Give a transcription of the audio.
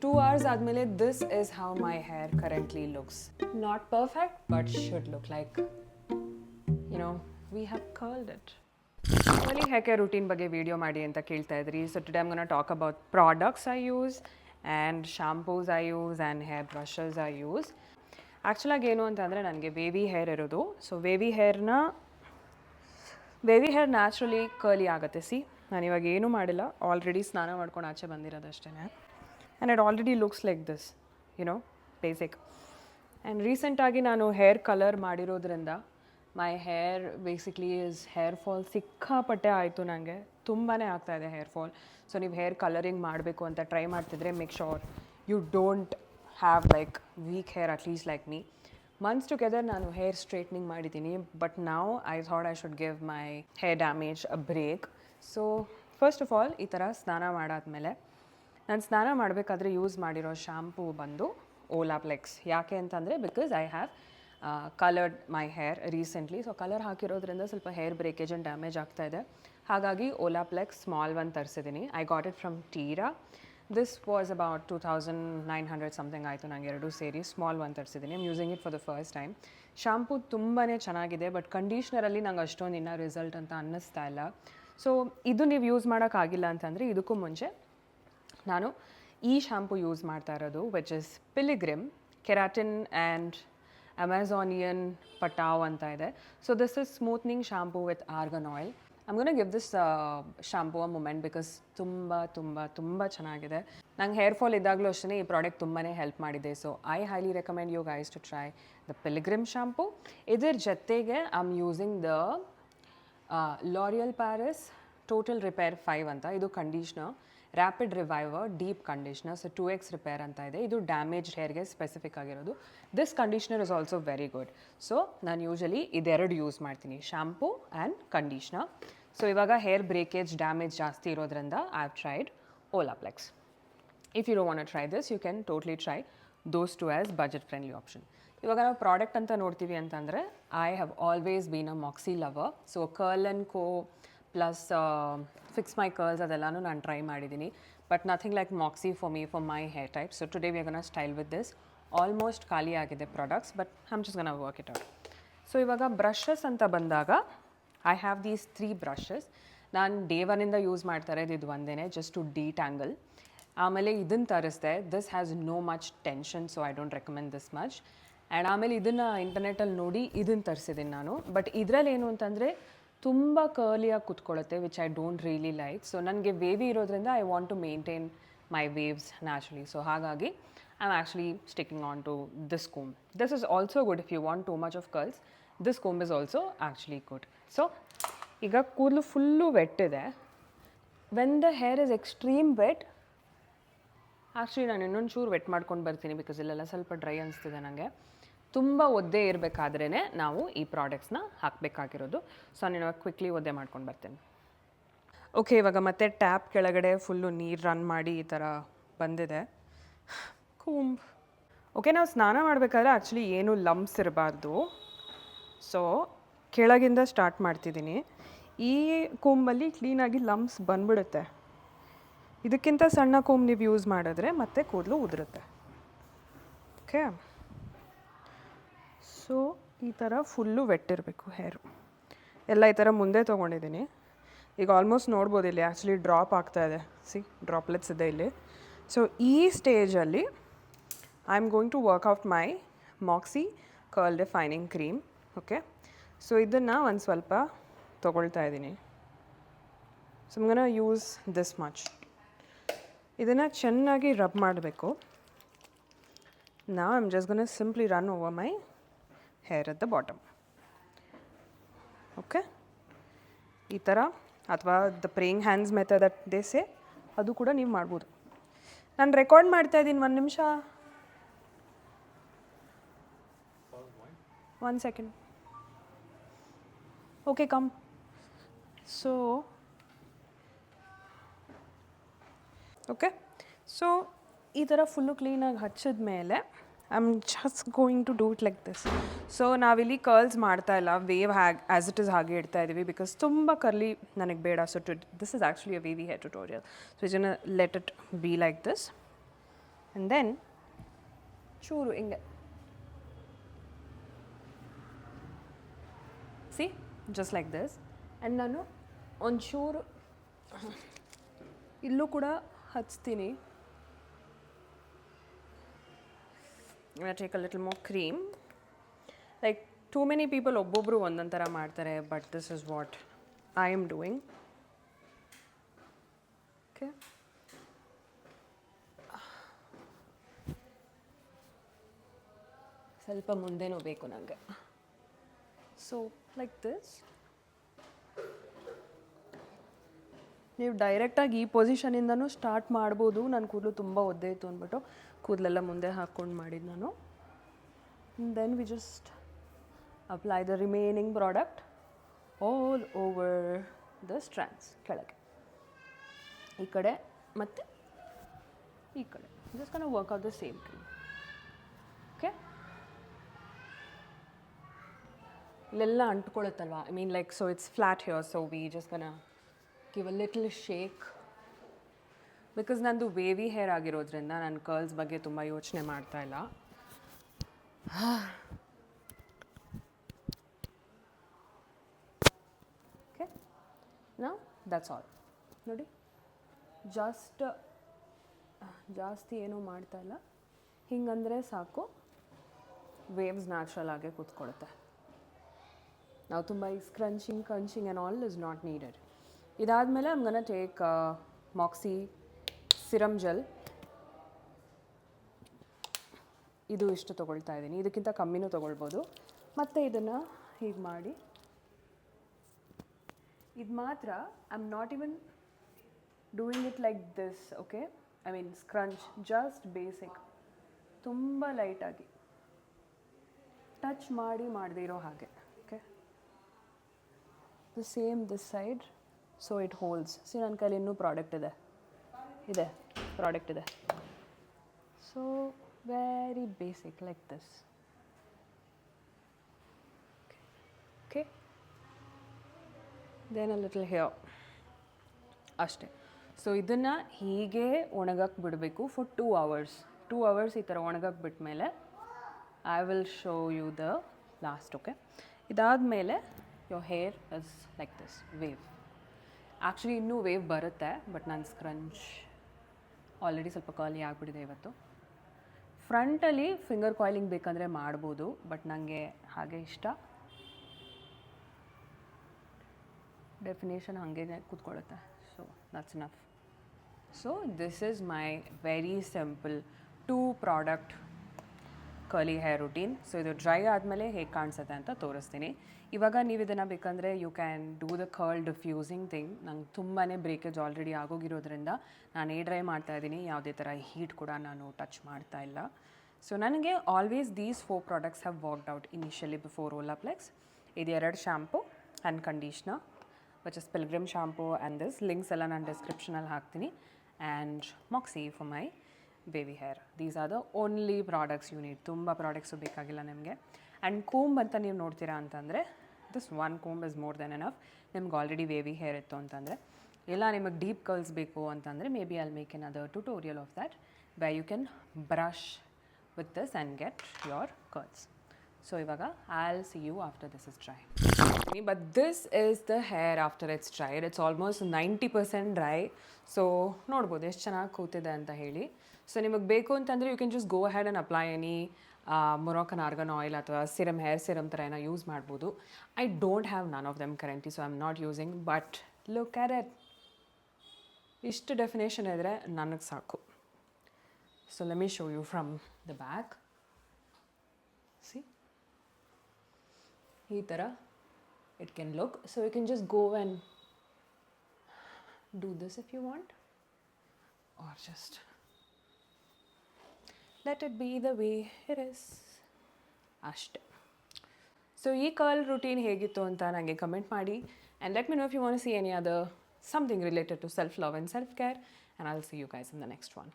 2 hours ಆದಮೇಲೆ this is how my hair currently looks. Not perfect, but should look like, you know, we have curled it. Curly hair care routine ಬಗ್ಗೆ video ಮಾಡಿ ಅಂತ ಕೇಳ್ತಾ ಇದ್ರಿ. So today I'm going to talk about products I use and shampoos I use and hair brushes I use. ಆ್ಯಕ್ಚುಲಾಗಿ ಏನು ಅಂತಂದರೆ ನನಗೆ wavy hair ಇರೋದು. So wavy hair naturally curly ಆಗುತ್ತೆ. ನಾನು ಇವಾಗ ಏನೂ ಮಾಡಿಲ್ಲ, ಆಲ್ರೆಡಿ ಸ್ನಾನ ಮಾಡ್ಕೊಂಡು ಆಚೆ ಬಂದಿರೋದಷ್ಟೇ. And it already looks like this, basic. And ರೀಸೆಂಟಾಗಿ ನಾನು ಹೇರ್ ಕಲರ್ ಮಾಡಿರೋದ್ರಿಂದ my hair basically hair fall ಸಿಕ್ಕಾಪಟ್ಟೆ ಆಯಿತು. ನನಗೆ ತುಂಬಾ ಆಗ್ತಾಯಿದೆ ಹೇರ್ ಫಾಲ್. ಸೊ ನೀವು ಹೇರ್ ಕಲರಿಂಗ್ ಮಾಡಬೇಕು ಅಂತ ಟ್ರೈ ಮಾಡ್ತಿದ್ರೆ make sure you don't have like weak hair, at least like me. Months together ನಾನು ಹೇರ್ ಸ್ಟ್ರೈಟ್ನಿಂಗ್ ಮಾಡಿದ್ದೀನಿ, ಬಟ್ ನಾವು I thought I should give my hair damage a break. So first of all ಈ ಥರ ಸ್ನಾನ ಮಾಡಾದ್ಮೇಲೆ ನಾನು ಸ್ನಾನ ಮಾಡಬೇಕಾದ್ರೆ ಯೂಸ್ ಮಾಡಿರೋ ಶ್ಯಾಂಪೂ ಬಂದು ಓಲಾಪ್ಲೆಕ್ಸ್. ಯಾಕೆ ಅಂತಂದರೆ because I have coloured my hair recently. So colour ಹಾಕಿರೋದ್ರಿಂದ ಸ್ವಲ್ಪ ಹೇರ್ ಬ್ರೇಕೇಜ್ ಆ್ಯಂಡ್ ಡ್ಯಾಮೇಜ್ ಆಗ್ತಾಯಿದೆ. ಹಾಗಾಗಿ ಓಲಾಪ್ಲೆಕ್ಸ್ ಸ್ಮಾಲ್ ಒನ್ ತರಿಸಿದ್ದೀನಿ. I got it from Tira. This was about 2900 something ಆಯಿತು ನನಗೆ ಎರಡೂ ಸೇರಿ. ಸ್ಮಾಲ್ ಒನ್ ತರಿಸಿದ್ದೀನಿ. I'm using it for the first time. Shampoo ತುಂಬಾ ಚೆನ್ನಾಗಿದೆ, ಬಟ್ ಕಂಡೀಷ್ನರಲ್ಲಿ ನಂಗೆ ಅಷ್ಟೊಂದು ಇನ್ನೂ ರಿಸಲ್ಟ್ ಅಂತ ಅನ್ನಿಸ್ತಾ ಇಲ್ಲ. ಸೊ ಇದು ನೀವು ಯೂಸ್ ಮಾಡೋಕ್ಕಾಗಿಲ್ಲ ಅಂತಂದರೆ ಇದಕ್ಕೂ ಮುಂಚೆ ನಾನು ಈ ಶ್ಯಾಂಪು ಯೂಸ್ ಮಾಡ್ತಾ ಇರೋದು, which is Pilgrim keratin and Amazonian patua ಅಂತ ಇದೆ. So this is smoothening shampoo with argan oil. I'm gonna give this shampoo a moment because ತುಂಬ ಚೆನ್ನಾಗಿದೆ. ನಂಗೆ ಹೇರ್ ಫಾಲ್ ಇದ್ದಾಗಲೂ ಅಷ್ಟೇ ಈ ಪ್ರಾಡಕ್ಟ್ ತುಂಬಾ ಹೆಲ್ಪ್ ಮಾಡಿದೆ. So I highly recommend you guys to try the Pilgrim shampoo. ಇದ್ರ ಜೊತೆಗೆ I am using the L'Oreal Paris total repair 5 ಅಂತ. ಇದು conditioner, rapid reviver deep conditioner. So 2x repair ಅಂತ ಇದೆ. ಇದು ಡ್ಯಾಮೇಜ್ ಹೇರ್ಗೆ ಸ್ಪೆಸಿಫಿಕ್ ಆಗಿರೋದು. This conditioner is also very good. So ನಾನು ಯೂಶಲಿ ಇದೆರಡು ಯೂಸ್ ಮಾಡ್ತೀನಿ, ಶ್ಯಾಂಪೂ ಆ್ಯಂಡ್ ಕಂಡೀಷ್ನರ್. ಸೊ ಇವಾಗ ಹೇರ್ ಬ್ರೇಕೇಜ್ ಡ್ಯಾಮೇಜ್ ಜಾಸ್ತಿ ಇರೋದ್ರಿಂದ I have tried Olaplex. If you don't want to try this, you can totally try those two as budget friendly option. ಇವಾಗ ನಾವು product ಅಂತ ನೋಡ್ತೀವಿ ಅಂತಂದರೆ I have always been a Moxie lover. So curl and co plus fix my curls ಅದೆಲ್ಲನೂ ನಾನು try ಮಾಡಿದ್ದೀನಿ, but nothing like Moxie for me for my hair type. So today we are gonna style with this. Almost ಖಾಲಿ ಆಗಿದೆ products, but I'm just gonna work it out. So ಇವಾಗ brushes ಅಂತ ಬಂದಾಗ I have these 3 brushes. ನಾನು day ಒನ್ನಿಂದ use ಮಾಡ್ತಾ ಇರೋದು ಇದು ಒಂದೇ, ಜಸ್ಟ್ ಟು ಡಿಟ್ಯಾಂಗಲ್. ಆಮೇಲೆ ಇದನ್ನು ತರಿಸ್ದೆ. This has no much tension, so I don't recommend this much. And ಆಮೇಲೆ ಇದನ್ನು ಇಂಟರ್ನೆಟಲ್ಲಿ ನೋಡಿ ಇದನ್ನು ತರಿಸಿದ್ದೀನಿ ನಾನು. ಬಟ್ ಇದರಲ್ಲಿ ಏನು ಅಂತಂದರೆ ತುಂಬ ಕರ್ಲಿಯಾಗಿ ಕುತ್ಕೊಳ್ಳುತ್ತೆ, which I don't really like. So ನನಗೆ ವೇವಿ ಇರೋದ್ರಿಂದ I want to maintain my waves naturally. So ಹಾಗಾಗಿ I am actually sticking on to this comb. This is also good if you want to much of curls. This comb is also actually good. So ಈಗ ಕೂದಲು full wet ಇದೆ. When the hair is extreme wet, actually ನಾನು ಇನ್ನೊಂದು ಚೂರು vet ಮಾಡ್ಕೊಂಡು ಬರ್ತೀನಿ because ಇಲ್ಲೆಲ್ಲ ಸ್ವಲ್ಪ ಡ್ರೈ ಅನಿಸ್ತಿದೆ ನನಗೆ. ತುಂಬ ಒದ್ದೆ ಇರಬೇಕಾದ್ರೇ ನಾವು ಈ ಪ್ರಾಡಕ್ಟ್ಸ್ನ ಹಾಕಬೇಕಾಗಿರೋದು. ಸೊ ನಾನು ಕ್ವಿಕ್ಲಿ ಒದ್ದೆ ಮಾಡ್ಕೊಂಡು ಬರ್ತೀನಿ. ಓಕೆ, ಇವಾಗ ಮತ್ತೆ ಟ್ಯಾಪ್ ಕೆಳಗಡೆ ಫುಲ್ಲು ನೀರು ರನ್ ಮಾಡಿ ಈ ಥರ ಬಂದಿದೆ ಕೂಂಬ್. ಓಕೆ, ನಾವು ಸ್ನಾನ ಮಾಡಬೇಕಾದ್ರೆ ಆ್ಯಕ್ಚುಲಿ ಏನೂ ಲಂಪ್ಸ್ ಇರಬಾರ್ದು. ಸೊ ಕೆಳಗಿಂದ ಸ್ಟಾರ್ಟ್ ಮಾಡ್ತಿದ್ದೀನಿ. ಈ ಕೂಂಬಲ್ಲಿ ಕ್ಲೀನಾಗಿ ಲಂಪ್ಸ್ ಬಂದ್ಬಿಡುತ್ತೆ. ಇದಕ್ಕಿಂತ ಸಣ್ಣ ಕೂಂಬ್ ನೀವು ಯೂಸ್ ಮಾಡಿದ್ರೆ ಮತ್ತೆ ಕೂದಲು ಉದುರುತ್ತೆ. ಓಕೆ, ಸೊ ಈ ಥರ ಫುಲ್ಲು ವೆಟ್ ಇರಬೇಕು ಹೇರು ಎಲ್ಲ. ಈ ಥರ ಮುಂದೆ ತೊಗೊಂಡಿದ್ದೀನಿ. ಈಗ ಆಲ್ಮೋಸ್ಟ್ ನೋಡ್ಬೋದು ಇಲ್ಲಿ ಆ್ಯಕ್ಚುಲಿ ಡ್ರಾಪ್ ಆಗ್ತಾಯಿದೆ. ಡ್ರಾಪ್ಲೆಟ್ಸ್ ಇದೆ ಇಲ್ಲಿ. ಸೊ ಈ ಸ್ಟೇಜಲ್ಲಿ I am going to work out my Moxie curl defining cream. Okay, so ಇದನ್ನು ಒಂದು ಸ್ವಲ್ಪ ತೊಗೊಳ್ತಾ ಇದ್ದೀನಿ. So I'm gonna use this much. ಇದನ್ನು ಚೆನ್ನಾಗಿ ರಬ್ ಮಾಡಬೇಕು. Now I'm just gonna simply run over my hair at the bottom. Okay, ಈ ಥರ, ಅಥವಾ the praying hands method that they say, ಅದು ಕೂಡ ನೀವು ಮಾಡ್ಬೋದು. ನಾನು ರೆಕಾರ್ಡ್ ಮಾಡ್ತಾ ಇದ್ದೀನಿ, 1 ನಿಮಿಷ, 1 second. Okay, come. So okay, so ಈ ಥರ ಫುಲ್ಲು ಕ್ಲೀನಾಗಿ ಹಚ್ಚಿದ ಮೇಲೆ I am just going to do it like this. So ನಾವಿಲ್ಲಿ ಕರ್ಲ್ಸ್ ಮಾಡ್ತಾ ಇಲ್ಲ, ವೇವ್ ಆ್ಯಸ್ ಇಟ್ ಇಸ್ ಹಾಗೆ ಇಡ್ತಾ ಇದ್ದೀವಿ ಬಿಕಾಸ್ ತುಂಬ ಕರ್ಲಿ ನನಗೆ ಬೇಡ. So this is actually a wavy hair tutorial. So ಇದನ್ನು let it be like this. And then ಚೂರು ಹಿಂಗೆ see just like this. And ನಾನು ಒಂಚೂರು ಇಲ್ಲೂ ಕೂಡ ಹಚ್ತೀನಿ. Take a little more cream. Like too many people ಒಬ್ಬೊಬ್ಬರು ಒಂದೊಂದು ಥರ ಮಾಡ್ತಾರೆ, but this is what I am doing. Okay, ಸ್ವಲ್ಪ ಮುಂದೆನೂ ಬೇಕು ನನಗೆ. So like this. ನೀವು ಡೈರೆಕ್ಟಾಗಿ ಈ ಪೊಸಿಷನಿಂದನೂ ಸ್ಟಾರ್ಟ್ ಮಾಡ್ಬೋದು. ನನ್ನ ಕೂದಲು ತುಂಬ ಒದ್ದೆ ಇತ್ತು ಅಂದ್ಬಿಟ್ಟು ಕೂದಲೆಲ್ಲ ಮುಂದೆ ಹಾಕ್ಕೊಂಡು ಮಾಡಿದ್ದು ನಾನು. Then we just apply the remaining product all over the strands, ಕೆಳಗೆ ಈ ಕಡೆ ಮತ್ತು ಈ ಕಡೆ. Just kind of work out the same cream. ಓಕೆ, ಇಲ್ಲೆಲ್ಲ ಅಂಟ್ಕೊಳ್ಳುತ್ತಲ್ವ, I mean like so it's flat here, so we just gonna give a little shake. Because ನಂದು ವೇವಿ ಹೇರ್ ಆಗಿರೋದ್ರಿಂದ ನಾನು ಕರ್ಲ್ಸ್ ಬಗ್ಗೆ ತುಂಬ ಯೋಚನೆ ಮಾಡ್ತಾ ಇಲ್ಲ. Okay, now that's all. ನೋಡಿ, ಜಾಸ್ತಿ ಏನೂ ಮಾಡ್ತಾ ಇಲ್ಲ. ಹಿಂಗಂದರೆ ಸಾಕು, ವೇವ್ಸ್ ನ್ಯಾಚುರಲ್ ಆಗೇ ಕೂತ್ಕೊಳ್ಳುತ್ತೆ. ನಾವು ತುಂಬ ಈ scrunching and all is not needed. ಇದಾದಮೇಲೆ I'm gonna take Moxie serum gel. ಇದು ಇಷ್ಟು ತೊಗೊಳ್ತಾ ಇದ್ದೀನಿ, ಇದಕ್ಕಿಂತ ಕಮ್ಮಿನೂ ತೊಗೊಳ್ಬೋದು. ಮತ್ತು ಇದನ್ನು ಹೀಗೆ ಮಾಡಿ, ಇದು ಮಾತ್ರ I am not even doing it like this. Okay, I mean scrunch, just basic, ತುಂಬ ಲೈಟಾಗಿ ಟಚ್ ಮಾಡದೇ ಇರೋ ಹಾಗೆ. Okay, the same this side, so it holds. See, ನನ್ನ ಕೈಲಿ ಇನ್ನೂ ಪ್ರಾಡಕ್ಟ್ ಇದೆ. So very basic like this. Okay, then a little hair, ಅಷ್ಟೇ. ಸೊ ಇದನ್ನು ಹೀಗೆ ಒಣಗಕ್ಕೆ ಬಿಡಬೇಕು ಫಾರ್ 2 hours. 2 hours ಈ ಥರ ಒಣಗಕ್ಕೆ ಬಿಟ್ಮೇಲೆ I will show you the last. Okay, ಇದಾದಮೇಲೆ your hair is like this wave. Actually ಇನ್ನೂ ವೇವ್ ಬರುತ್ತೆ, ಬಟ್ ನಾನು ಸ್ಕ್ರಂಚ್ ಆಲ್ರೆಡಿ ಸ್ವಲ್ಪ ಕರ್ಲಿ ಆಗಿಬಿಟ್ಟಿದೆ ಇವತ್ತು. ಫ್ರಂಟಲ್ಲಿ ಫಿಂಗರ್ ಕಾಯಿಲಿಂಗ್ ಬೇಕಂದರೆ ಮಾಡ್ಬೋದು, ಬಟ್ ನನಗೆ ಹಾಗೆ ಇಷ್ಟ. ಡೆಫಿನೇಷನ್ ಹಾಗೇ ಕೂತ್ಕೊಳ್ಳುತ್ತೆ. So that's enough. So this is my very simple 2 product curly hair routine. So ಇದು ಡ್ರೈ ಆದಮೇಲೆ ಹೇಗೆ ಕಾಣಿಸುತ್ತೆ ಅಂತ ತೋರಿಸ್ತೀನಿ. ಇವಾಗ ನೀವು ಇದನ್ನು ಬೇಕಂದರೆ you can do the curl diffusing thing. ನಂಗೆ ತುಂಬಾ ಬ್ರೇಕೇಜ್ ಆಲ್ರೆಡಿ ಆಗೋಗಿರೋದ್ರಿಂದ ನಾನು ಡ್ರೈ ಮಾಡ್ತಾಯಿದ್ದೀನಿ. ಯಾವುದೇ ಥರ ಹೀಟ್ ಕೂಡ ನಾನು ಟಚ್ ಮಾಡ್ತಾ ಇಲ್ಲ. ಸೊ ನನಗೆ always these 4 products have worked out initially before Olaplex. ಇದು 2 shampoo and conditioner, which is Pilgrim shampoo and this. Links ಎಲ್ಲ ನಾನು ಡಿಸ್ಕ್ರಿಪ್ಷನಲ್ಲಿ ಹಾಕ್ತೀನಿ. And Moxie for my baby hair. These are the only products you need. ತುಂಬ products ಬೇಕಾಗಿಲ್ಲ ನಿಮಗೆ. And comb ಅಂತ ನೀವು ನೋಡ್ತೀರಾ ಅಂತಂದರೆ this 1 comb is more than enough. ನಿಮ್ಗೆ ಆಲ್ರೆಡಿ ವೇವಿ ಹೇರ್ ಇತ್ತು ಅಂತಂದರೆ, ಇಲ್ಲ ನಿಮಗೆ ಡೀಪ್ ಕರ್ಲ್ಸ್ ಬೇಕು ಅಂತಂದರೆ may be I'll make another tutorial of that where you can brush with this and get your curls. So ಇವಾಗ I'll see you after this is dry. But this is the hair after it's dried. It's almost 90% dry. So ನೋಡ್ಬೋದು ಎಷ್ಟು ಚೆನ್ನಾಗಿ ಕೂತಿದೆ ಅಂತ ಹೇಳಿ. So ನಿಮಗೆ ಬೇಕು ಅಂತಂದರೆ you can just go ahead and apply any Moroccan argan oil ಅಥವಾ ಸಿರಮ್, ಹೇರ್ ಸಿರಮ್ ಥರ ಏನೋ ಯೂಸ್ ಮಾಡ್ಬೋದು. I don't have none of them currently, so I am not using. But look at it, ಇಷ್ಟು definition ಇದ್ದರೆ ನನಗೆ ಸಾಕು. So let me show you from the back. See, ಈ ಥರ it can look. So you can just go and do this if you want, or just let it be the way it is. ಅಷ್ಟೆ. So ಈ curl routine ಹೇಗಿತ್ತು ಅಂತ ನನಗೆ comment ಮಾಡಿ, and let me know if you want to see any other something related to self love and self care, and I'll see you guys in the next one.